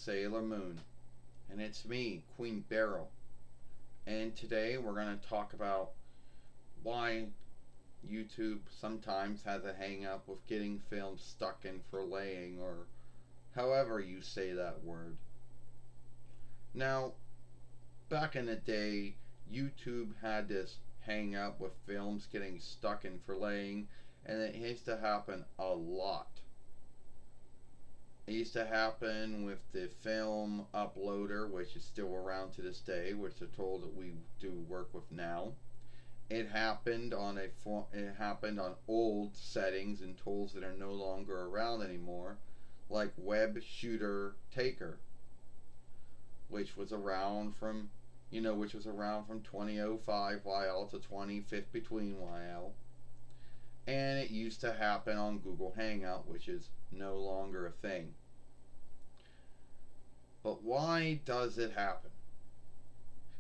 Sailor Moon, and it's me, Queen Beryl. And today we're going to talk about why YouTube sometimes has a hang up with getting films stuck in forlaying, or however you say that word. Now, back in the day, YouTube had this hang up with films getting stuck in forlaying, and it used to happen a lot. It used to happen with the film uploader, which is still around to this day, which they're told that we do work with now. It happened on old settings and tools that are no longer around anymore, like Web Shooter Taker, which was around from 2005 while to 2050 between while. And it used to happen on Google Hangout, which is no longer a thing. But why does it happen?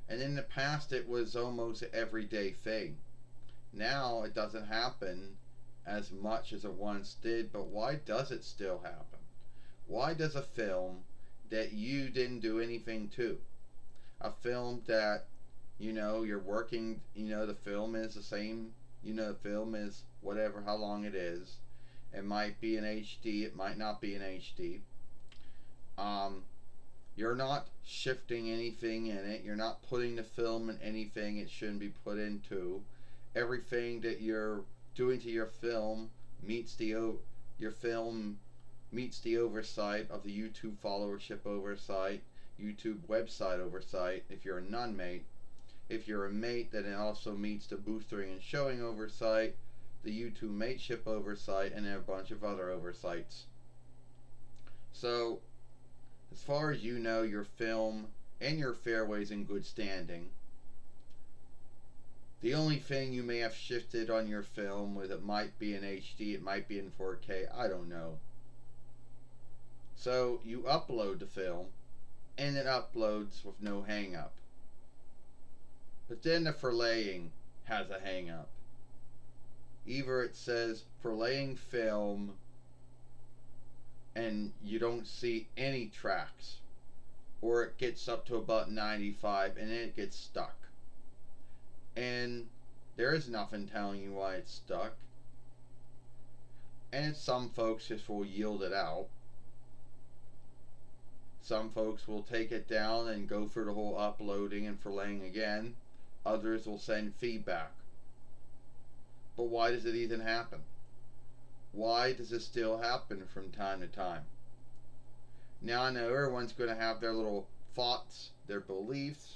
And in the past, it was almost an everyday thing. Now it doesn't happen as much as it once did, but why does it still happen? Why does a film that you didn't do anything to, a film that, you're working, the film is the same, the film is whatever, how long it is. It might be in HD, it might not be in HD. You're not shifting anything in it. You're not putting the film in anything it shouldn't be put into. Everything that you're doing to your film meets your film meets the oversight of the YouTube followership oversight, YouTube website oversight. If you're a non-mate, if you're a mate, then it also meets the boostering and showing oversight, the YouTube mateship oversight, and a bunch of other oversights. So, as far as you know, your film and your fairway's in good standing. The only thing you may have shifted on your film was it might be in HD, it might be in 4K, I don't know. So you upload the film, and it uploads with no hang up. But then the forlaying has a hang up. Either it says forlaying film and you don't see any tracks, or it gets up to about 95 and then it gets stuck. And there is nothing telling you why it's stuck. And some folks just will yield it out. Some folks will take it down and go through the whole uploading and forlaying again. Others will send feedback. But why does it even happen? Why does it still happen from time to time? Now I know everyone's going to have their little thoughts, their beliefs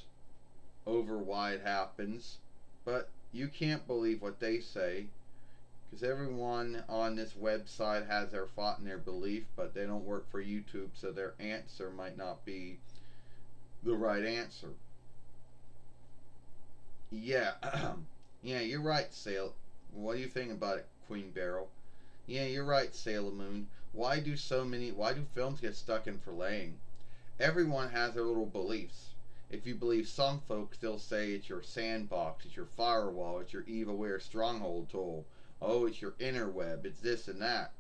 over why it happens, but you can't believe what they say, because everyone on this website has their thought and their belief, but they don't work for YouTube, so their answer might not be the right answer. Yeah, yeah, you're right, Sail. What do you think about it, Queen Beryl? Yeah, you're right, Sailor Moon. Why do films get stuck in forlaying? Everyone has their little beliefs. If you believe some folks, they'll say it's your sandbox, it's your firewall, it's your evilware stronghold tool. Oh, it's your interweb, it's this and that.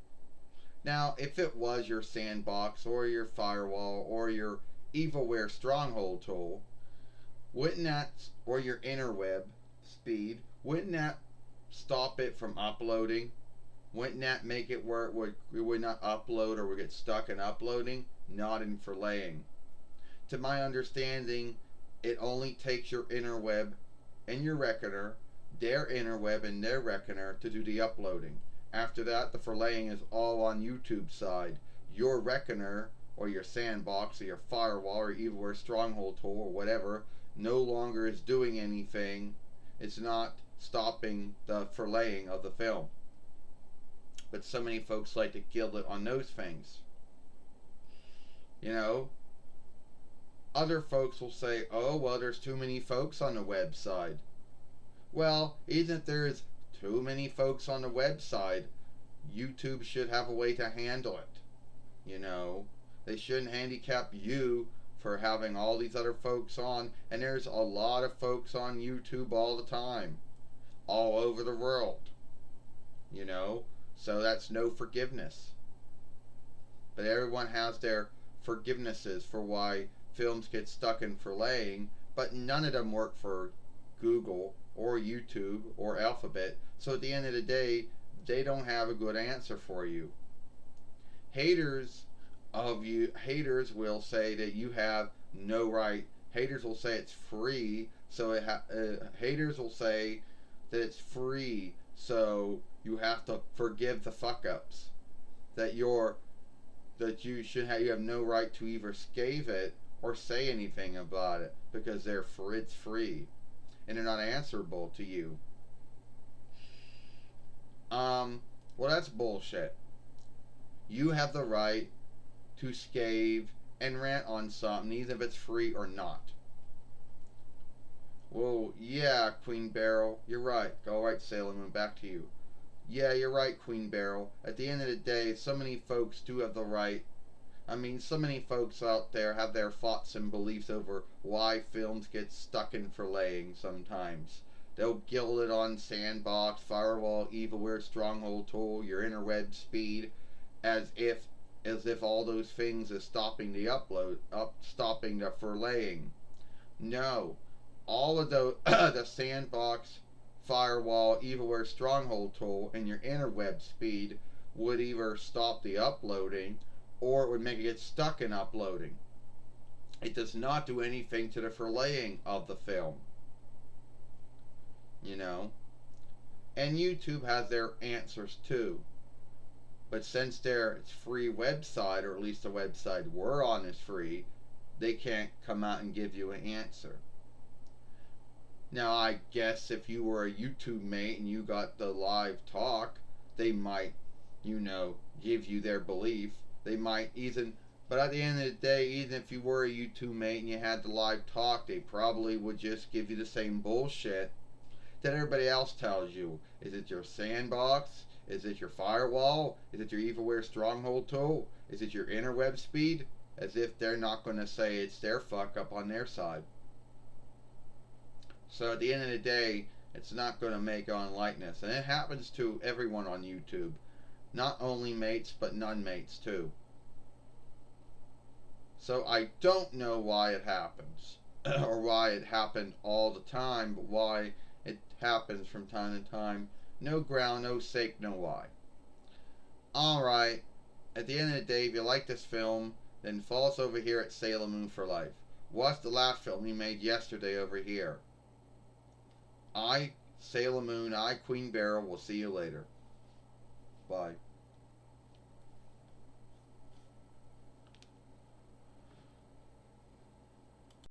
Now, if it was your sandbox or your firewall or your evilware stronghold tool, wouldn't that, or your interweb speed, wouldn't that stop it from uploading? Wouldn't that make it where it would not upload or would get stuck in uploading? Not in forlaying. To my understanding, it only takes your interweb and your reckoner, their interweb and their reckoner, to do the uploading. After that, the forlaying is all on YouTube's side. Your reckoner or your sandbox or your firewall or evilware stronghold tool or whatever no longer is doing anything. It's not stopping the forlaying of the film. But so many folks like to gild it on those things. Other folks will say, oh, well, there's too many folks on the website. Well, even if there's too many folks on the website, YouTube should have a way to handle it. They shouldn't handicap you for having all these other folks on, and there's a lot of folks on YouTube all the time, all over the world. So that's no forgiveness. But everyone has their forgivenesses for why films get stuck in forlaying, but none of them work for Google or YouTube or Alphabet. So at the end of the day, they don't have a good answer for you. Haters will say that you have no right. Haters will say it's free, so haters will say that it's free, so you have to forgive the fuck ups. That you're that you have no right to either scathe it or say anything about it because it's free and they're not answerable to you. Well, that's bullshit. You have the right to scathe and rant on something, even if it's free or not. Well, yeah, Queen Beryl, you're right. All right, Sailor Moon, back to you. Yeah, you're right, Queen Beryl. At the end of the day, so many folks do have the right. I mean, so many folks out there have their thoughts and beliefs over why films get stuck in forlaying sometimes. They'll gild it on Sandbox, Firewall, Evilware, Stronghold Tool, your interweb speed, as if all those things is stopping stopping the forlaying. No, all of the Sandbox, Firewall, Evilware, Stronghold Tool, and your interweb speed would either stop the uploading or it would make it get stuck in uploading. It does not do anything to the forlaying of the film. You know? And YouTube has their answers too. But since it's free website, or at least the website we're on is free, they can't come out and give you an answer. Now, I guess if you were a YouTube mate and you got the live talk, they might, give you their belief. They might even, but at the end of the day, even if you were a YouTube mate and you had the live talk, they probably would just give you the same bullshit that everybody else tells you. Is it your Sandbox? Is it your Firewall? Is it your Evilware Stronghold Tool? Is it your interweb speed? As if they're not going to say it's their fuck up on their side. So at the end of the day, it's not going to make on likeness. And it happens to everyone on YouTube. Not only mates, but non-mates too. So I don't know why it happens. Or why it happened all the time, but why it happens from time to time. No ground, no sake, no why. Alright. At the end of the day, if you like this film, then follow us over here at Sailor Moon for Life. Watch the last film we made yesterday over here. I, Sailor Moon, I, Queen Beryl, will see you later. Bye.